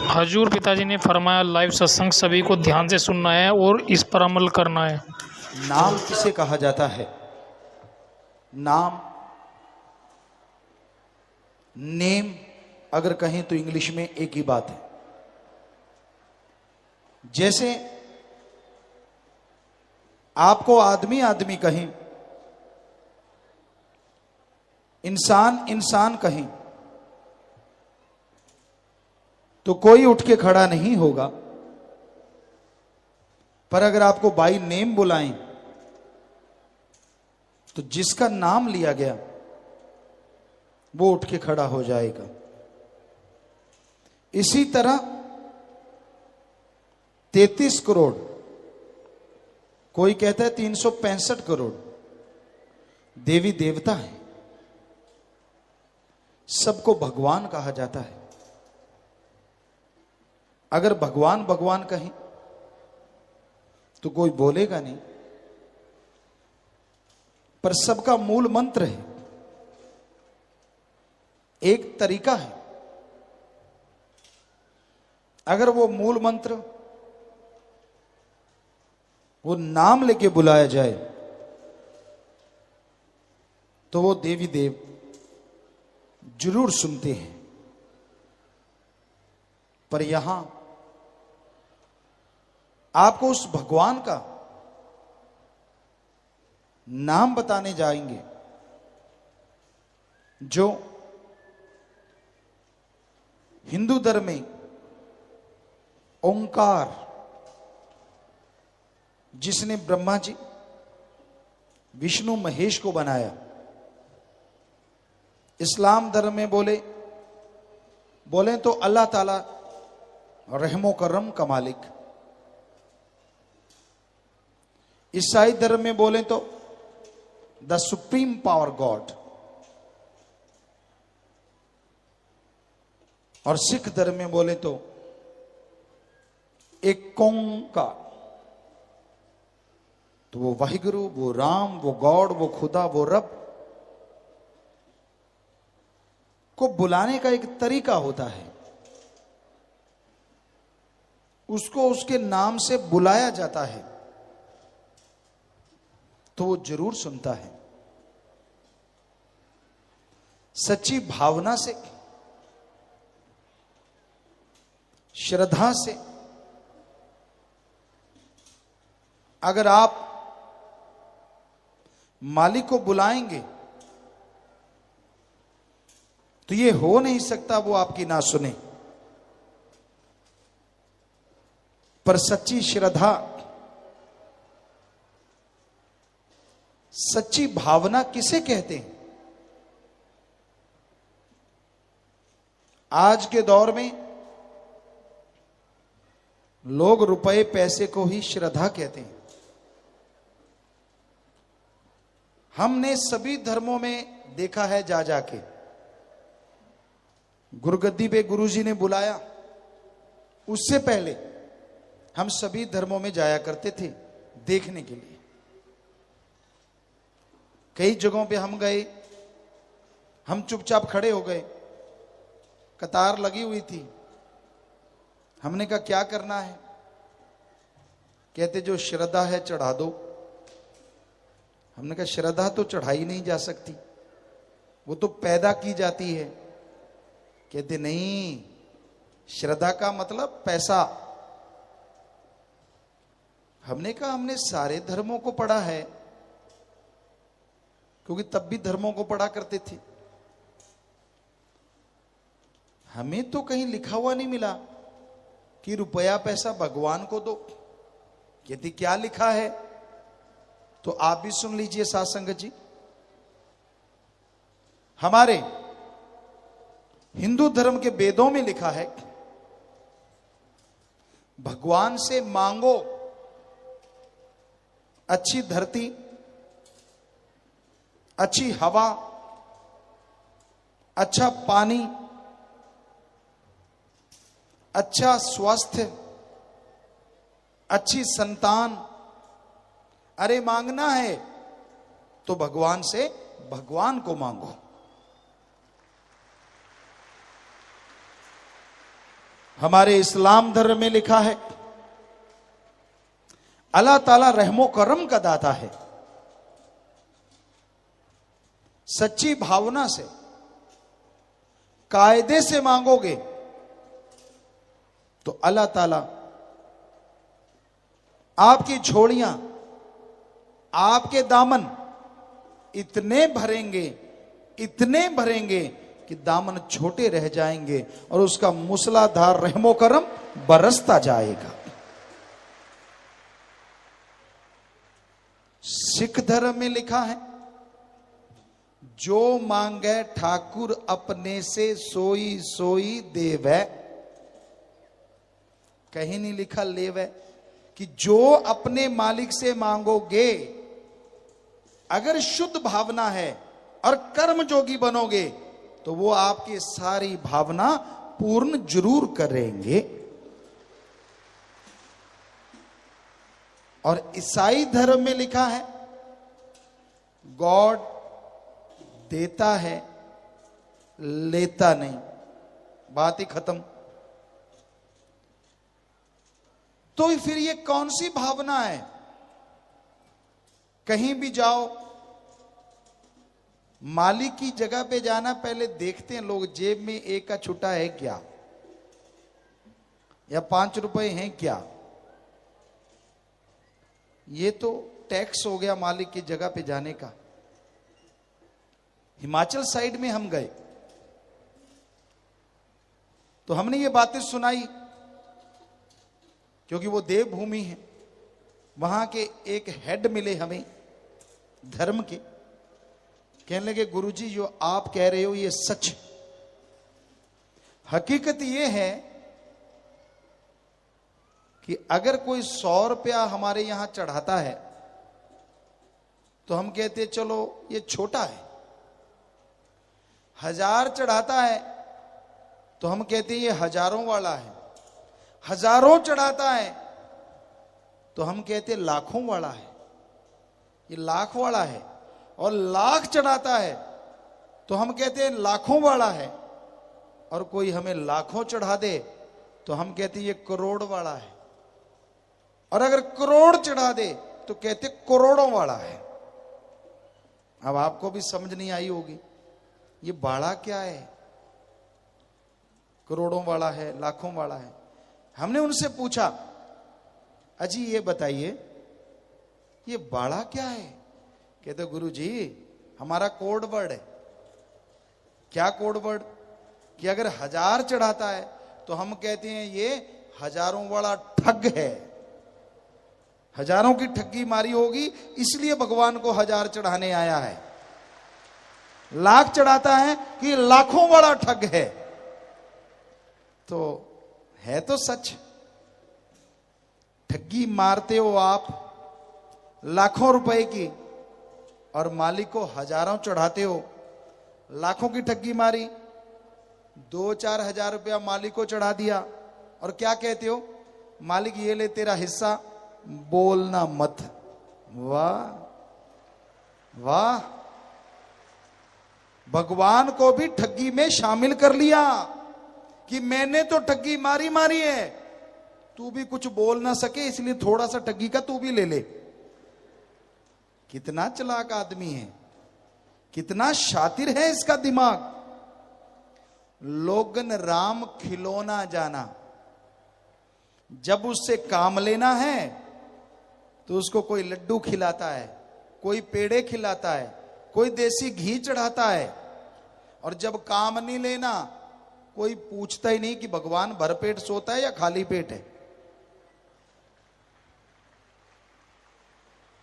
हजूर पिताजी ने फरमाया, लाइव सत्संग सभी को ध्यान से सुनना है और इस पर अमल करना है। नाम किसे कहा जाता है? नाम, नेम अगर कहें तो इंग्लिश में एक ही बात है। जैसे आपको आदमी आदमी कहें, इंसान इंसान कहें, तो कोई उठ के खड़ा नहीं होगा। पर अगर आपको बाय नेम बुलाएं तो जिसका नाम लिया गया वो उठ के खड़ा हो जाएगा। इसी तरह 33 करोड़, कोई कहता है 365 करोड़ देवी देवता है, सबको भगवान कहा जाता है। अगर भगवान भगवान कहें तो कोई बोलेगा नहीं, पर सबका मूल मंत्र है, एक तरीका है। अगर वो मूल मंत्र, वो नाम लेके बुलाया जाए तो वो देवी देव जरूर सुनते हैं। पर यहां आपको उस भगवान का नाम बताने जाएंगे जो हिंदू धर्म में ओंकार, जिसने ब्रह्मा जी विष्णु महेश को बनाया। इस्लाम धर्म में बोले तो अल्लाह ताला रहमो करम का मालिक। ईसाई धर्म में बोले तो द सुप्रीम पावर गॉड। और सिख धर्म में बोले तो एक ओंकार। तो वो वाहिगुरु, वो राम, वो गॉड, वो खुदा, वो रब को बुलाने का एक तरीका होता है। उसको उसके नाम से बुलाया जाता है तो वो जरूर सुनता है। सच्ची भावना से, श्रद्धा से अगर आप मालिक को बुलाएंगे तो ये हो नहीं सकता वो आपकी ना सुने। पर सच्ची श्रद्धा, सच्ची भावना किसे कहते हैं? आज के दौर में लोग रुपए पैसे को ही श्रद्धा कहते हैं। हमने सभी धर्मों में देखा है, जा जाके गुरुगद्दी पे गुरुजी ने बुलाया, उससे पहले हम सभी धर्मों में जाया करते थे देखने के लिए। कई जगहों पे हम गए, हम चुपचाप खड़े हो गए, कतार लगी हुई थी। हमने कहा क्या करना है? कहते जो श्रद्धा है चढ़ा दो। हमने कहा श्रद्धा तो चढ़ाई नहीं जा सकती, वो तो पैदा की जाती है। कहते नहीं, श्रद्धा का मतलब पैसा। हमने कहा हमने सारे धर्मों को पढ़ा है, क्योंकि तब भी धर्मों को पढ़ा करते थे। हमें तो कहीं लिखा हुआ नहीं मिला कि रुपया पैसा भगवान को दो। कहती क्या लिखा है? तो आप भी सुन लीजिए साथ संगत जी। हमारे हिंदू धर्म के वेदों में लिखा है, भगवान से मांगो अच्छी धरती, अच्छी हवा, अच्छा पानी, अच्छा स्वास्थ्य, अच्छी संतान। अरे मांगना है तो भगवान से भगवान को मांगो। हमारे इस्लाम धर्म में लिखा है अल्लाह ताला रहमो करम का दाता है। सच्ची भावना से कायदे से मांगोगे तो अल्लाह ताला आपकी झोलियां, आपके दामन इतने भरेंगे कि दामन छोटे रह जाएंगे और उसका मूसलाधार रहमो करम बरसता जाएगा। सिख धर्म में लिखा है जो मांगे ठाकुर अपने से सोई सोई देवै। कहीं नहीं लिखा लेवै, कि जो अपने मालिक से मांगोगे, अगर शुद्ध भावना है और कर्म जोगी बनोगे तो वो आपकी सारी भावना पूर्ण जरूर करेंगे। और ईसाई धर्म में लिखा है गॉड देता है लेता नहीं, बात ही खत्म। तो फिर ये कौन सी भावना है? कहीं भी जाओ, मालिक की जगह पे जाना, पहले देखते हैं लोग जेब में एक का छुट्टा है क्या, या 5 रुपए हैं क्या। ये तो टैक्स हो गया मालिक की जगह पे जाने का। हिमाचल साइड में हम गए तो हमने ये बातें सुनाई, क्योंकि वो देवभूमि है। वहां के एक हेड मिले हमें धर्म के, कहने लगे गुरुजी जो आप कह रहे हो ये सच। हकीकत ये है कि अगर कोई 100 रुपया हमारे यहां चढ़ाता है तो हम कहते हैं चलो ये छोटा है। 1000 चढ़ाता है तो हम कहते हैं ये हजारों वाला है। हजारों चढ़ाता है तो हम कहते हैं लाखों वाला है, ये लाख वाला है। और लाख चढ़ाता है तो हम कहते हैं लाखों वाला है। और कोई हमें लाखों चढ़ा दे तो हम कहते हैं ये करोड़ वाला है। और अगर करोड़ चढ़ा दे तो कहते करोड़ों वाला है। अब आपको भी समझ नहीं आई होगी ये बाड़ा क्या है, करोड़ों वाला है, लाखों वाला है। हमने उनसे पूछा अजी ये बताइए ये बाड़ा क्या है? कहते गुरु जी हमारा कोड वर्ड है। क्या कोड वर्ड? कि अगर 1000 चढ़ाता है तो हम कहते हैं ये हजारों वाला ठग है, हजारों की ठगी मारी होगी इसलिए भगवान को 1000 चढ़ाने आया है। लाख चढ़ाता है कि लाखों वाला ठग है। तो है तो सच, ठगी मारते हो आप लाखों रुपए की और मालिक को हजारों चढ़ाते हो। लाखों की ठगी मारी, 2-4 हजार रुपया मालिक को चढ़ा दिया और क्या कहते हो मालिक ये ले तेरा हिस्सा, बोलना मत। वाह वाह, भगवान को भी ठगी में शामिल कर लिया कि मैंने तो ठगी मारी मारी है, तू भी कुछ बोल ना सके इसलिए थोड़ा सा ठगी का तू भी ले ले। कितना चालाक आदमी है, कितना शातिर है इसका दिमाग। लोगन राम खिलौना जाना, जब उससे काम लेना है तो उसको कोई लड्डू खिलाता है, कोई पेड़े खिलाता है, कोई देसी घी चढ़ाता है। और जब काम नहीं लेना कोई पूछता ही नहीं कि भगवान भरपेट सोता है या खाली पेट है।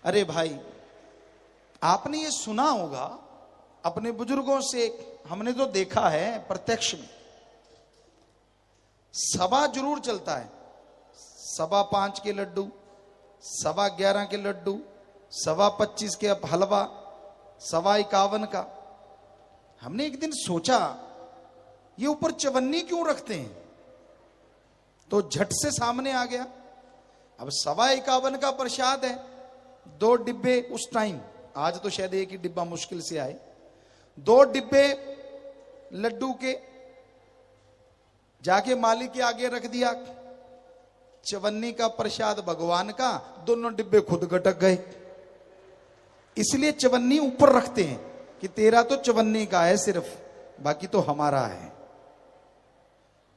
अरे भाई आपने ये सुना होगा अपने बुजुर्गों से, हमने तो देखा है प्रत्यक्ष में। सवा जरूर चलता है, 5.25 के लड्डू, 11.25 के लड्डू, 25.25 के हलवा, 51 का। हमने एक दिन सोचा ये ऊपर चवन्नी क्यों रखते हैं, तो झट से सामने आ गया अब 51 का प्रसाद है, 2 डिब्बे उस टाइम, आज तो शायद एक ही डिब्बा मुश्किल से आए, 2 डिब्बे लड्डू के जाके मालिक के आगे रख दिया, चवन्नी का प्रसाद भगवान का, दोनों डिब्बे खुद गटक गए। इसलिए चवन्नी ऊपर रखते हैं कि तेरा तो चवन्नी का है सिर्फ, बाकी तो हमारा है।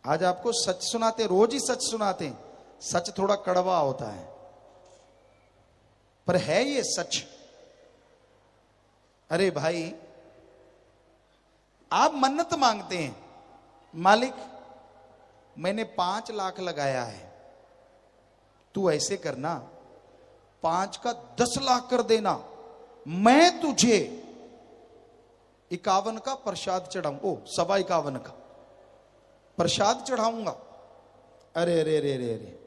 आज आपको सच सुनाते, रोज ही सच सुनाते हैं। सच थोड़ा कड़वा होता है पर है ये सच। अरे भाई, आप मन्नत मांगते हैं, मालिक मैंने 5 लाख लगाया है, तू ऐसे करना 5 का 10 लाख कर देना, मैं तुझे 51 का प्रसाद चढ़ाऊं, 51 का प्रसाद चढ़ाऊंगा। अरे अरे अरे अरे अरे,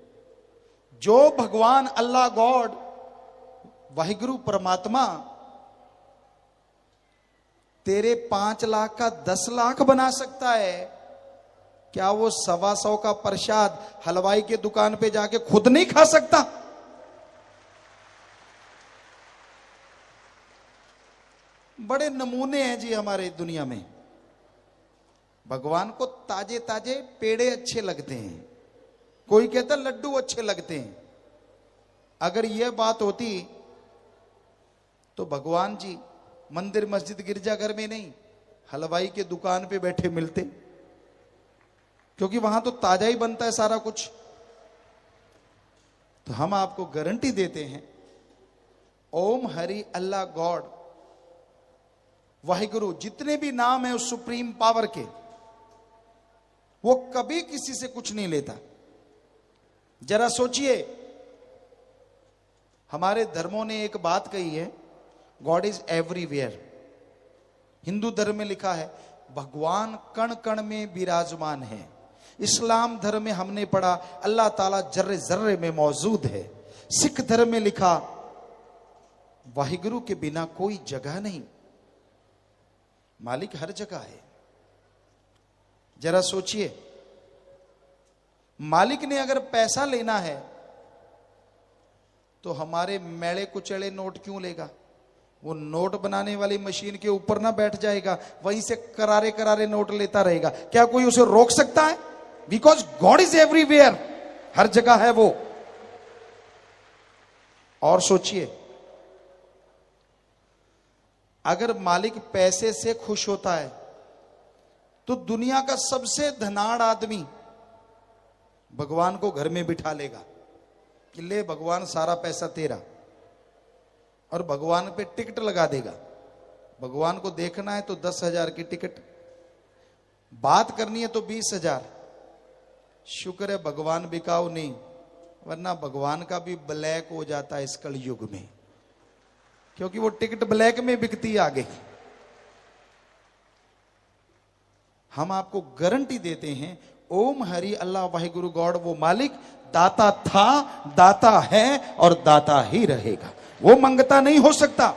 जो भगवान अल्लाह गॉड वाहिगुरु परमात्मा तेरे 5 लाख का 10 लाख बना सकता है, क्या वो 125 का प्रसाद हलवाई के दुकान पे जाके खुद नहीं खा सकता? बड़े नमूने हैं जी हमारे दुनिया में। भगवान को ताजे ताजे पेड़े अच्छे लगते हैं, कोई कहता लड्डू अच्छे लगते हैं। अगर यह बात होती तो भगवान जी मंदिर मस्जिद गिरजाघर में नहीं, हलवाई के दुकान पे बैठे मिलते, क्योंकि वहां तो ताजा ही बनता है सारा कुछ। तो हम आपको गारंटी देते हैं, ओम हरि अल्लाह गॉड वाहिगुरु, जितने भी नाम है उस सुप्रीम पावर के, वो कभी किसी से कुछ नहीं लेता। जरा सोचिए, हमारे धर्मों ने एक बात कही है, गॉड इज एवरीवेयर। हिंदू धर्म में लिखा है भगवान कण कण में विराजमान है। इस्लाम धर्म में हमने पढ़ा अल्लाह ताला जर्रे जर्रे में मौजूद है। सिख धर्म में लिखा वाहिगुरु के बिना कोई जगह नहीं, मालिक हर जगह है। जरा सोचिए, मालिक ने अगर पैसा लेना है तो हमारे मैले कुचले नोट क्यों लेगा? वो नोट बनाने वाली मशीन के ऊपर ना बैठ जाएगा, वहीं से करारे करारे नोट लेता रहेगा? क्या कोई उसे रोक सकता है? बिकॉज गॉड इज एवरीवेयर, हर जगह है वो। और सोचिए, अगर मालिक पैसे से खुश होता है तो दुनिया का सबसे धनाढ़ आदमी भगवान को घर में बिठा लेगा कि ले भगवान सारा पैसा तेरा, और भगवान पे टिकट लगा देगा। भगवान को देखना है तो 10,000 की टिकट, बात करनी है तो 20,000। शुक्र है भगवान बिकाऊ नहीं, वरना भगवान का भी ब्लैक हो जाता है इस कलयुग में, क्योंकि वो टिकट ब्लैक में बिकती है आगे। हम आपको गारंटी देते हैं, ओम हरि अल्लाह वाहिगुरु गॉड, वो मालिक दाता था, दाता है और दाता ही रहेगा। वो मंगता नहीं हो सकता।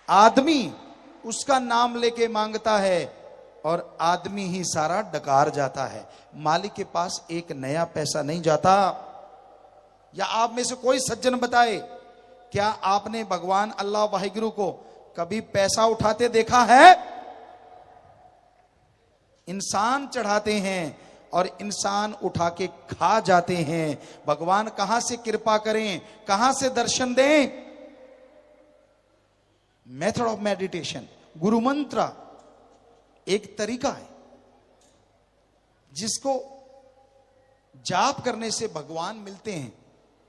आदमी उसका नाम लेके मांगता है और आदमी ही सारा डकार जाता है। मालिक के पास एक नया पैसा नहीं जाता। या आप में से कोई सज्जन बताए, क्या आपने भगवान अल्लाह वाहिगुरु को कभी पैसा उठाते देखा है? इंसान चढ़ाते हैं और इंसान उठा के खा जाते हैं। भगवान कहां से कृपा करें, कहां से दर्शन दें? मेथड ऑफ मेडिटेशन, गुरु मंत्र एक तरीका है जिसको जाप करने से भगवान मिलते हैं,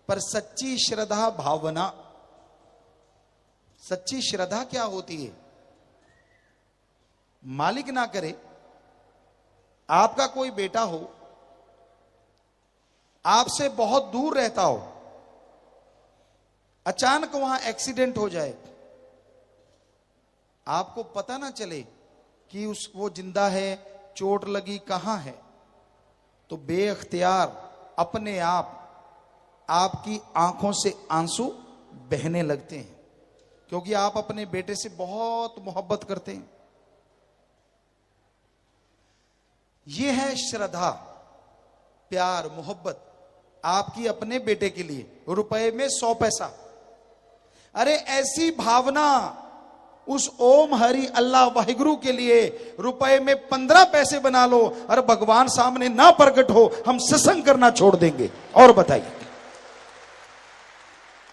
पर सच्ची श्रद्धा भावना। सच्ची श्रद्धा क्या होती है? मालिक ना करे, आपका कोई बेटा हो, आपसे बहुत दूर रहता हो, अचानक वहां एक्सीडेंट हो जाए, आपको पता ना चले कि वो जिंदा है, चोट लगी कहां है, तो बेअख्तियार अपने आप आपकी आंखों से आंसू बहने लगते हैं, क्योंकि आप अपने बेटे से बहुत मोहब्बत करते हैं। यह है श्रद्धा, प्यार, मोहब्बत आपकी अपने बेटे के लिए। रुपए में 100 पैसा, अरे ऐसी भावना उस ओम हरि अल्लाह वाहिगुरु के लिए रुपए में 15 पैसे बना लो और भगवान सामने ना प्रकट हो, हम सत्संग करना छोड़ देंगे। और बताइए,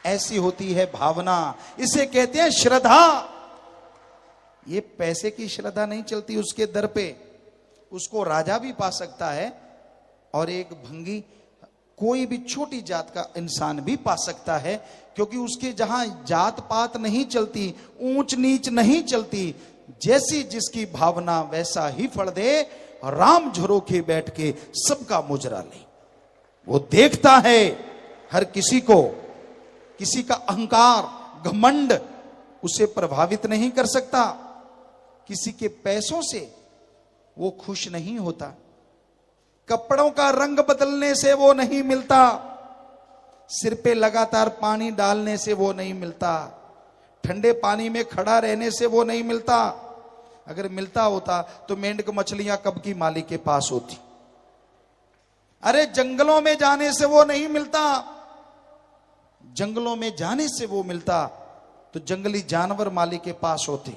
ऐसी होती है भावना, इसे कहते हैं श्रद्धा। ये पैसे की श्रद्धा नहीं चलती उसके दर पे। उसको राजा भी पा सकता है और एक भंगी कोई भी छोटी जात का इंसान भी पा सकता है, क्योंकि उसके जहां जात पात नहीं चलती, ऊंच नीच नहीं चलती, जैसी जिसकी भावना वैसा ही फल दे। राम झरोखे बैठ के सबका मुजरा ले। वो देखता है हर किसी को, किसी का अहंकार घमंड उसे प्रभावित नहीं कर सकता, किसी के पैसों से वो खुश नहीं होता, कपड़ों का रंग बदलने से वो नहीं मिलता, सिर पे लगातार पानी डालने से वो नहीं मिलता, ठंडे पानी में खड़ा रहने से वो नहीं मिलता। अगर मिलता होता तो मेंढक मछलियां कब की मालिक के पास होती। अरे जंगलों में जाने से वो नहीं मिलता, जंगलों में जाने से वो मिलता तो जंगली जानवर मालिक के पास होते।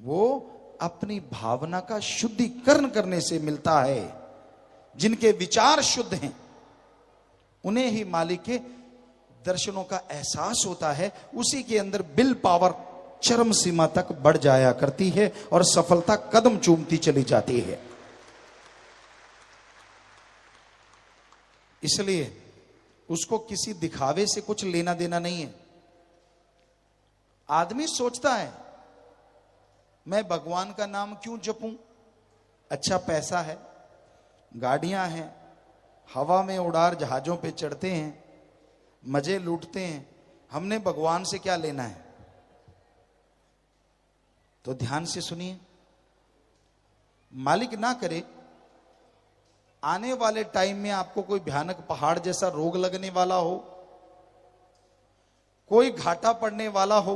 वो अपनी भावना का शुद्धिकरण करने से मिलता है। जिनके विचार शुद्ध हैं उन्हें ही मालिक के दर्शनों का एहसास होता है। उसी के अंदर विल पावर चरम सीमा तक बढ़ जाया करती है और सफलता कदम चूमती चली जाती है। इसलिए उसको किसी दिखावे से कुछ लेना देना नहीं है। आदमी सोचता है मैं भगवान का नाम क्यों जपूं, अच्छा पैसा है, गाड़ियां हैं, हवा में उड़ार जहाजों पे चढ़ते हैं, मजे लूटते हैं, हमने भगवान से क्या लेना है। तो ध्यान से सुनिए, मालिक ना करे आने वाले टाइम में आपको कोई भयानक पहाड़ जैसा रोग लगने वाला हो, कोई घाटा पड़ने वाला हो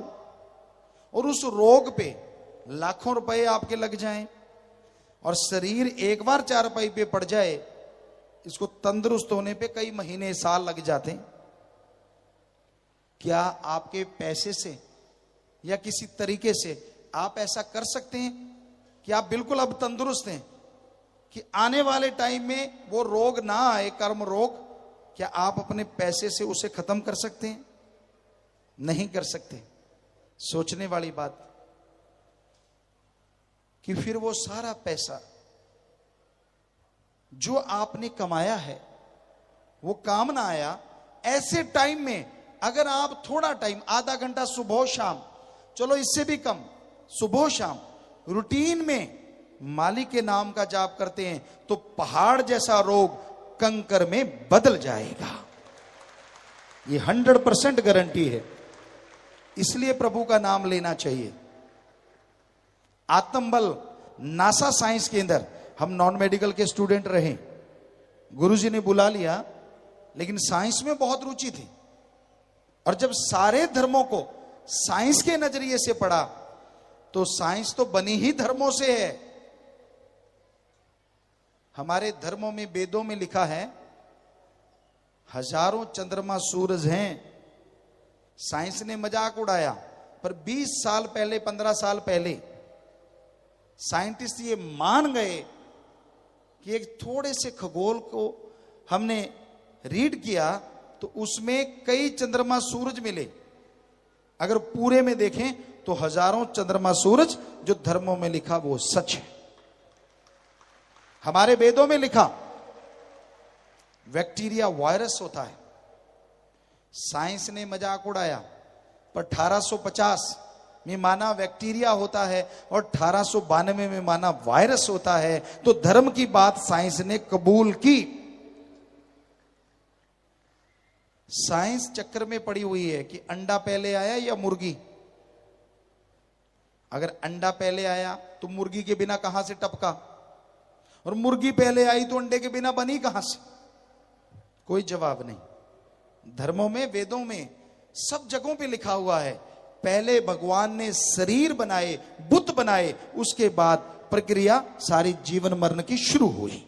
और उस रोग पे लाखों रुपए आपके लग जाएं और शरीर एक बार चारपाई पे पड़ जाए, इसको तंदुरुस्त होने पे कई महीने साल लग जाते हैं। क्या आपके पैसे से या किसी तरीके से आप ऐसा कर सकते हैं कि आप बिल्कुल अब तंदुरुस्त हैं कि आने वाले टाइम में वो रोग ना आए, कर्म रोग? क्या आप अपने पैसे से उसे खत्म कर सकते हैं? नहीं कर सकते। सोचने वाली बात कि फिर वो सारा पैसा जो आपने कमाया है वो काम ना आया। ऐसे टाइम में अगर आप थोड़ा टाइम, आधा घंटा सुबह शाम, चलो इससे भी कम, सुबह शाम रूटीन में मालिक के नाम का जाप करते हैं तो पहाड़ जैसा रोग कंकर में बदल जाएगा। ये 100% गारंटी है। इसलिए प्रभु का नाम लेना चाहिए। आत्मबल नासा साइंस के अंदर हम नॉन मेडिकल के स्टूडेंट रहे, गुरुजी ने बुला लिया, लेकिन साइंस में बहुत रुचि थी। और जब सारे धर्मों को साइंस के नजरिए से पढ़ा तो साइंस तो बनी ही धर्मों से है। हमारे धर्मों में, वेदों में लिखा है हजारों चंद्रमा सूरज हैं। साइंस ने मजाक उड़ाया, पर 20 साल पहले, 15 साल पहले साइंटिस्ट ये मान गए कि एक थोड़े से खगोल को हमने रीड किया तो उसमें कई चंद्रमा सूरज मिले। अगर पूरे में देखें तो हजारों चंद्रमा सूरज जो धर्मों में लिखा वो सच है। हमारे वेदों में लिखा बैक्टीरिया वायरस होता है। साइंस ने मजाक उड़ाया, पर 1850 में माना बैक्टीरिया होता है और 1892 में माना वायरस होता है। तो धर्म की बात साइंस ने कबूल की। साइंस चक्कर में पड़ी हुई है कि अंडा पहले आया या मुर्गी। अगर अंडा पहले आया तो मुर्गी के बिना कहां से टपका, और मुर्गी पहले आई तो अंडे के बिना बनी कहां से? कोई जवाब नहीं। धर्मों में, वेदों में, सब जगहों पे लिखा हुआ है पहले भगवान ने शरीर बनाए, बुत बनाए, उसके बाद प्रक्रिया सारी जीवन मरण की शुरू हुई।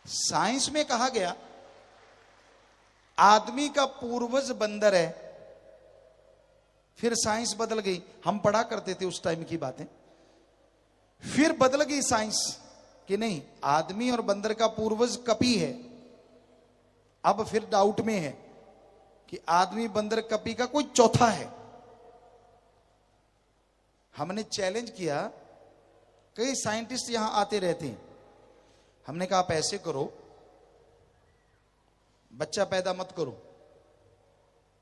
साइंस में कहा गया आदमी का पूर्वज बंदर है फिर साइंस बदल गई, हम पढ़ा करते थे उस टाइम की बातें। फिर बदल गई साइंस कि नहीं, आदमी और बंदर का पूर्वज कपी है। अब फिर डाउट में है कि आदमी बंदर कपी का कोई चौथा है। हमने चैलेंज किया, कई साइंटिस्ट यहां आते रहते हैं। हमने कहा आप ऐसे करो, बच्चा पैदा मत करो,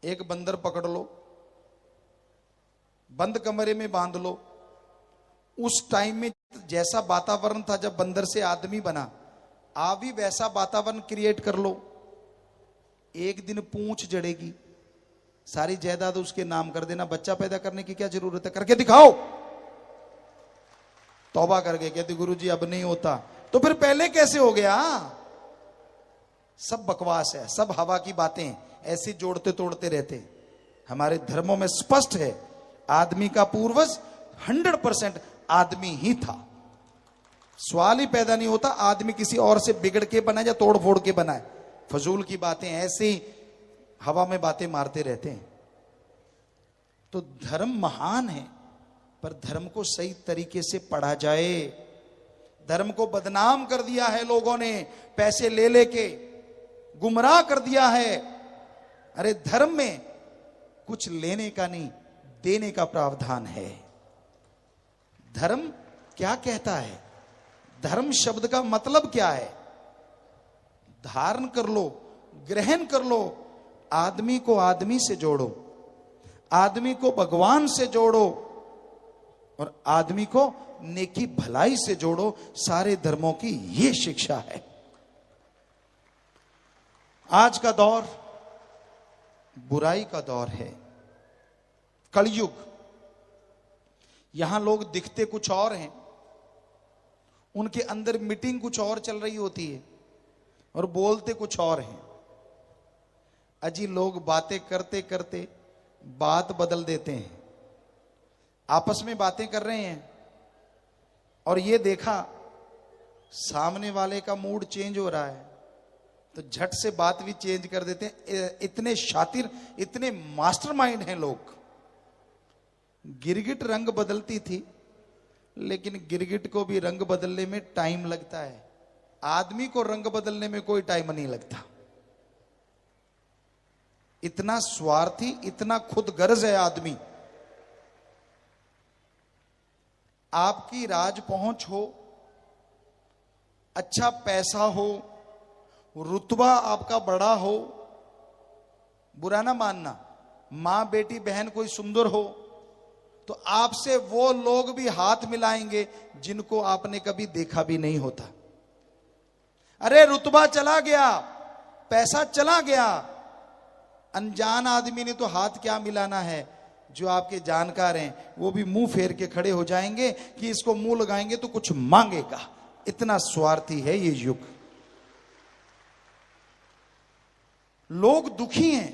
एक बंदर पकड़ लो, बंद कमरे में बांध लो। उस टाइम में जैसा वातावरण था जब बंदर से आदमी बना, आप भी वैसा वातावरण क्रिएट कर लो। एक दिन पूंछ जड़ेगी, सारी जायदाद उसके नाम कर देना, बच्चा पैदा करने की क्या जरूरत है, करके दिखाओ। तौबा करके कहते गुरुजी अब नहीं होता। तो फिर पहले कैसे हो गया? सब बकवास है, सब हवा की बातें, ऐसी जोड़ते तोड़ते रहते। हमारे धर्मों में स्पष्ट है, आदमी का पूर्वज 100% आदमी ही था। सवाल ही पैदा नहीं होता आदमी किसी और से बिगड़ के बनाए या तोड़ फोड़ के बनाए। फजूल की बातें, ऐसे ही हवा में बातें मारते रहते हैं। तो धर्म महान है, पर धर्म को सही तरीके से पढ़ा जाए। धर्म को बदनाम कर दिया है लोगों ने, पैसे ले लेके गुमराह कर दिया है। अरे धर्म में कुछ लेने का नहीं, देने का प्रावधान है। धर्म क्या कहता है? धर्म शब्द का मतलब क्या है? धारण कर लो, ग्रहण कर लो। आदमी को आदमी से जोड़ो, आदमी को भगवान से जोड़ो, और आदमी को नेकी भलाई से जोड़ो। सारे धर्मों की यह शिक्षा है। आज का दौर बुराई का दौर है, कलयुग। यहां लोग दिखते कुछ और हैं, उनके अंदर मीटिंग कुछ और चल रही होती है और बोलते कुछ और हैं। अजी लोग बातें करते करते बात बदल देते हैं। आपस में बातें कर रहे हैं और ये देखा सामने वाले का मूड चेंज हो रहा है, तो झट से बात भी चेंज कर देते हैं। इतने शातिर, इतने मास्टरमाइंड हैं लोग। गिरगिट रंग बदलती थी, लेकिन गिरगिट को भी रंग बदलने में टाइम लगता है। आदमी को रंग बदलने में कोई टाइम नहीं लगता। इतना स्वार्थी, इतना खुदगर्ज है आदमी। आपकी राज पहुंच हो, अच्छा पैसा हो, रुतबा आपका बड़ा हो, बुरा ना मानना, मां बेटी बहन कोई सुंदर हो, तो आपसे वो लोग भी हाथ मिलाएंगे जिनको आपने कभी देखा भी नहीं होता। अरे रुतबा चला गया, पैसा चला गया, अनजान आदमी ने तो हाथ क्या मिलाना है। जो आपके जानकार हैं वो भी मुंह फेर के खड़े हो जाएंगे कि इसको मुंह लगाएंगे तो कुछ मांगेगा। इतना स्वार्थी है ये युग। लोग दुखी हैं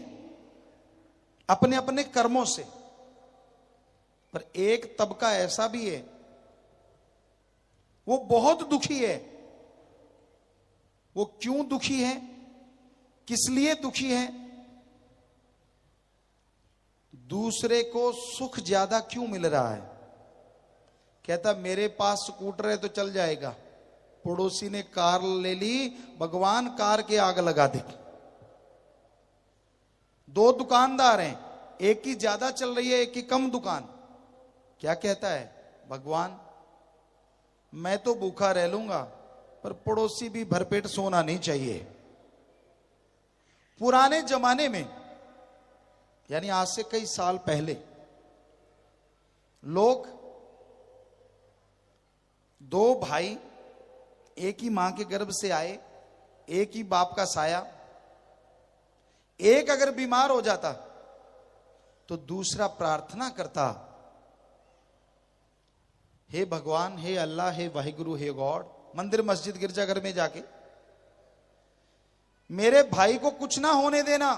अपने अपने कर्मों से, पर एक तबका ऐसा भी है वो बहुत दुखी है। वो क्यों दुखी है, किस लिए दुखी है? दूसरे को सुख ज्यादा क्यों मिल रहा है? कहता मेरे पास स्कूटर है तो चल जाएगा, पड़ोसी ने कार ले ली, भगवान कार के आग लगा दे। दो दुकानदार हैं, एक की ज्यादा चल रही है, एक की कम दुकान। क्या कहता है? भगवान मैं तो भूखा रह लूंगा, पर पड़ोसी भी भरपेट सोना नहीं चाहिए। पुराने जमाने में, यानी आज से कई साल पहले, लोग दो भाई एक ही मां के गर्भ से आए, एक ही बाप का साया। एक अगर बीमार हो जाता तो दूसरा प्रार्थना करता, हे भगवान, हे अल्लाह, हे वाहिगुरु, हे गॉड, मंदिर मस्जिद गिरजाघर में जाके मेरे भाई को कुछ ना होने देना,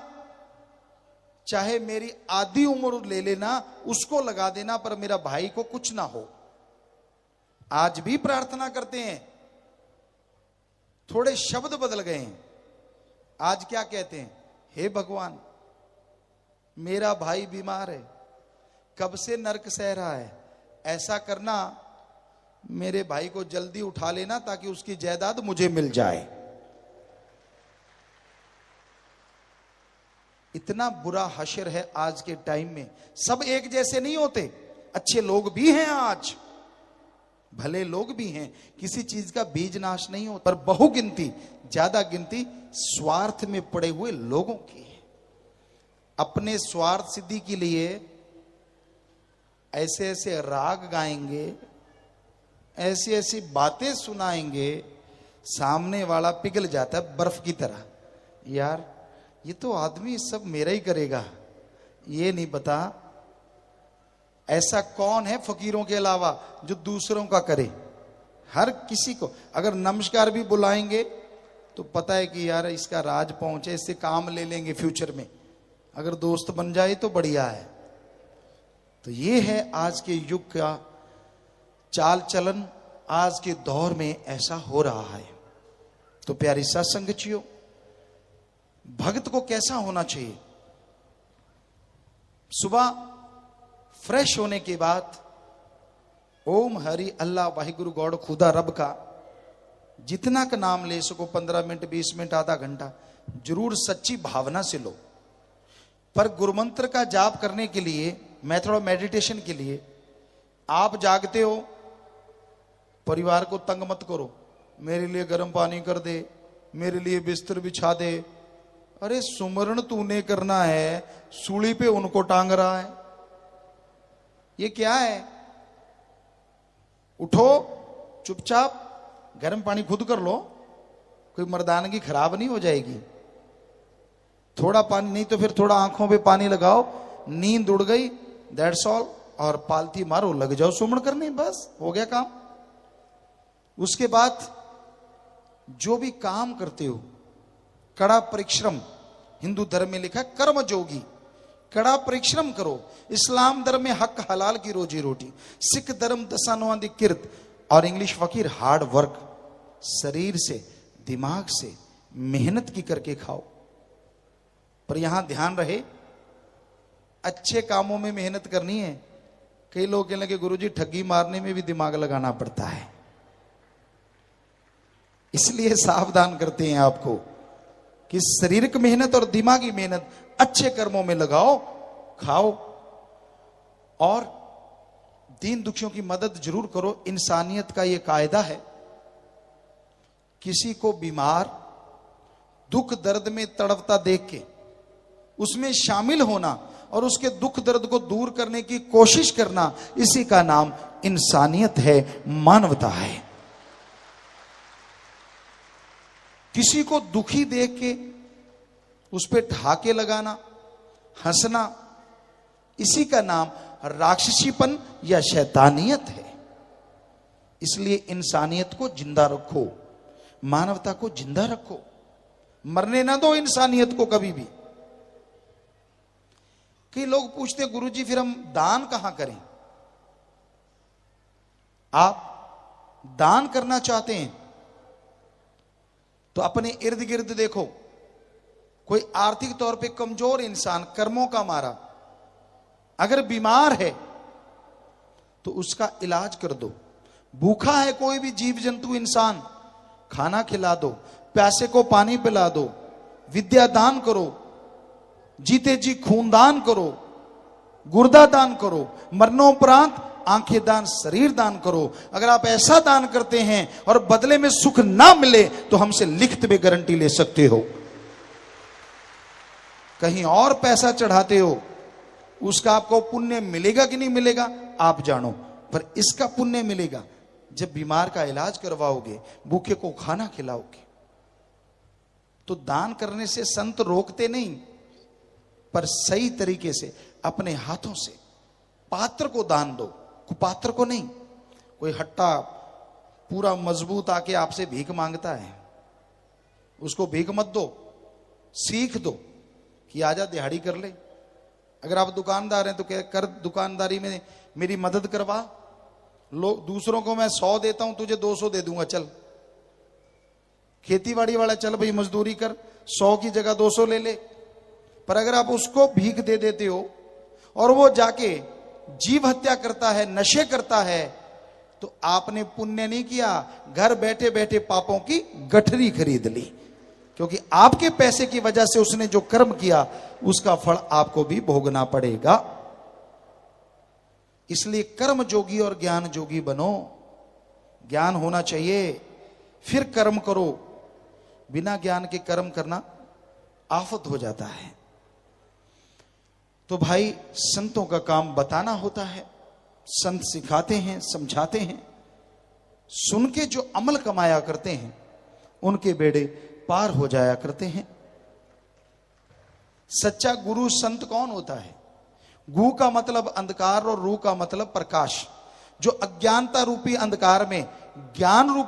चाहे मेरी आधी उम्र ले लेना, उसको लगा देना, पर मेरा भाई को कुछ ना हो। आज भी प्रार्थना करते हैं, थोड़े शब्द बदल गए हैं। आज क्या कहते हैं? हे भगवान मेरा भाई बीमार है, कब से नर्क सह रहा है। ऐसा करना, मेरे भाई को जल्दी उठा लेना ताकि उसकी जायदाद मुझे मिल जाए। इतना बुरा हशर है आज के टाइम में। सब एक जैसे नहीं होते, अच्छे लोग भी हैं, आज भले लोग भी हैं, किसी चीज का बीज नाश नहीं होता, पर बहुगिनती, ज्यादा गिनती स्वार्थ में पड़े हुए लोगों की है। अपने स्वार्थ सिद्धि के लिए ऐसे ऐसे राग गाएंगे, ऐसी ऐसी बातें सुनाएंगे, सामने वाला पिघल जाता है बर्फ की तरह। यार ये तो आदमी सब मेरा ही करेगा, ये नहीं पता ऐसा कौन है फकीरों के अलावा जो दूसरों का करे। हर किसी को अगर नमस्कार भी बुलाएंगे तो पता है कि यार इसका राज पहुंचे, इससे काम ले लेंगे फ्यूचर में, अगर दोस्त बन जाए तो बढ़िया है। तो ये है आज के युग का चाल चलन, आज के दौर में ऐसा हो रहा है। तो प्यारी सत्संगचियों, भक्त को कैसा होना चाहिए? सुबह फ्रेश होने के बाद ओम हरि अल्लाह वाहिगुरु गॉड खुदा रब का जितना का नाम ले सको, 15 मिनट 20 मिनट आधा घंटा, जरूर सच्ची भावना से लो। पर गुरुमंत्र का जाप करने के लिए, मेथड ऑफ मेडिटेशन के लिए, आप जागते हो, परिवार को तंग मत करो, मेरे लिए गर्म पानी कर दे, मेरे लिए बिस्तर बिछा दे। अरे सुमरण तूने करना है, सूली पे उनको टांग रहा है, ये क्या है? उठो, चुपचाप गर्म पानी खुद कर लो, कोई मर्दानगी खराब नहीं हो जाएगी। थोड़ा पानी नहीं तो फिर थोड़ा आंखों पे पानी लगाओ, नींद उड़ गई, दैट्स ऑल, और पालती मारो, लग जाओ सुमरण करने, बस हो गया काम। उसके बाद जो भी काम करते हो, कड़ा परिश्रम, हिंदू धर्म में लिखा कर्म जोगी, कड़ा परिश्रम करो। इस्लाम धर्म में हक हलाल की रोजी रोटी, सिख धर्म दशानुवादी किर्त, और इंग्लिश फकीर हार्ड वर्क, शरीर से दिमाग से मेहनत की करके खाओ। पर यहां ध्यान रहे, अच्छे कामों में मेहनत करनी है। कई लोग कहने लगे गुरुजी ठगी मारने में भी दिमाग लगाना पड़ता है, इसलिए सावधान करते हैं आपको कि शारीरिक मेहनत और दिमागी मेहनत अच्छे कर्मों में लगाओ, खाओ, और दीन दुखियों की मदद जरूर करो। इंसानियत का यह कायदा है, किसी को बीमार, दुख दर्द में तड़पता देख के उसमें शामिल होना और उसके दुख दर्द को दूर करने की कोशिश करना, इसी का नाम इंसानियत है, मानवता है। किसी को दुखी देख के उस पे ठहाके लगाना, हंसना, इसी का नाम राक्षसीपन या शैतानियत है। इसलिए इंसानियत को जिंदा रखो, मानवता को जिंदा रखो, मरने ना दो इंसानियत को कभी भी। कई लोग पूछते हैं गुरुजी फिर हम दान कहां करें? आप दान करना चाहते हैं तो अपने इर्द गिर्द देखो, कोई आर्थिक तौर पे कमजोर इंसान, कर्मों का मारा, अगर बीमार है तो उसका इलाज कर दो। भूखा है कोई भी जीव जंतु इंसान, खाना खिला दो, प्यासे को पानी पिला दो, विद्या दान करो, जीते जी खून दान करो, गुर्दा दान करो, मरणोपरांत आंखें दान, शरीर दान करो। अगर आप ऐसा दान करते हैं और बदले में सुख ना मिले तो हमसे लिखित में गारंटी ले सकते हो। कहीं और पैसा चढ़ाते हो, उसका आपको पुण्य मिलेगा कि नहीं मिलेगा आप जानो, पर इसका पुण्य मिलेगा जब बीमार का इलाज करवाओगे, भूखे को खाना खिलाओगे। तो दान करने से संत रोकते नहीं, पर सही तरीके से अपने हाथों से पात्र को दान दो, कुपात्र को नहीं। कोई हट्टा पूरा मजबूत आके आपसे भीख मांगता है, उसको भीख मत दो, सीख दो कि आजा दिहाड़ी कर ले। अगर आप दुकानदार हैं तो क्या कर, दुकानदारी में मेरी मदद करवा। लोग दूसरों को मैं 100 देता हूं, तुझे 200 दे दूंगा, चल। खेतीबाड़ी वाला चल भाई मजदूरी कर, 100 की जगह 200 ले ले। पर अगर आप उसको भीख दे देते हो और वो जाके जीव हत्या करता है, नशे करता है, तो आपने पुण्य नहीं किया, घर बैठे बैठे पापों की गठरी खरीद ली, क्योंकि आपके पैसे की वजह से उसने जो कर्म किया उसका फल आपको भी भोगना पड़ेगा। इसलिए कर्म जोगी और ज्ञान जोगी बनो। ज्ञान होना चाहिए, फिर कर्म करो। बिना ज्ञान के कर्म करना आफत हो जाता है। तो भाई, संतों का काम बताना होता है। संत सिखाते हैं, समझाते हैं। सुन के जो अमल कमाया करते हैं उनके बेड़े पार हो जाया करते हैं। सच्चा गुरु संत कौन होता है? गु का मतलब अंधकार और रू का मतलब प्रकाश। जो अज्ञानता रूपी अंधकार में ज्ञान रूपी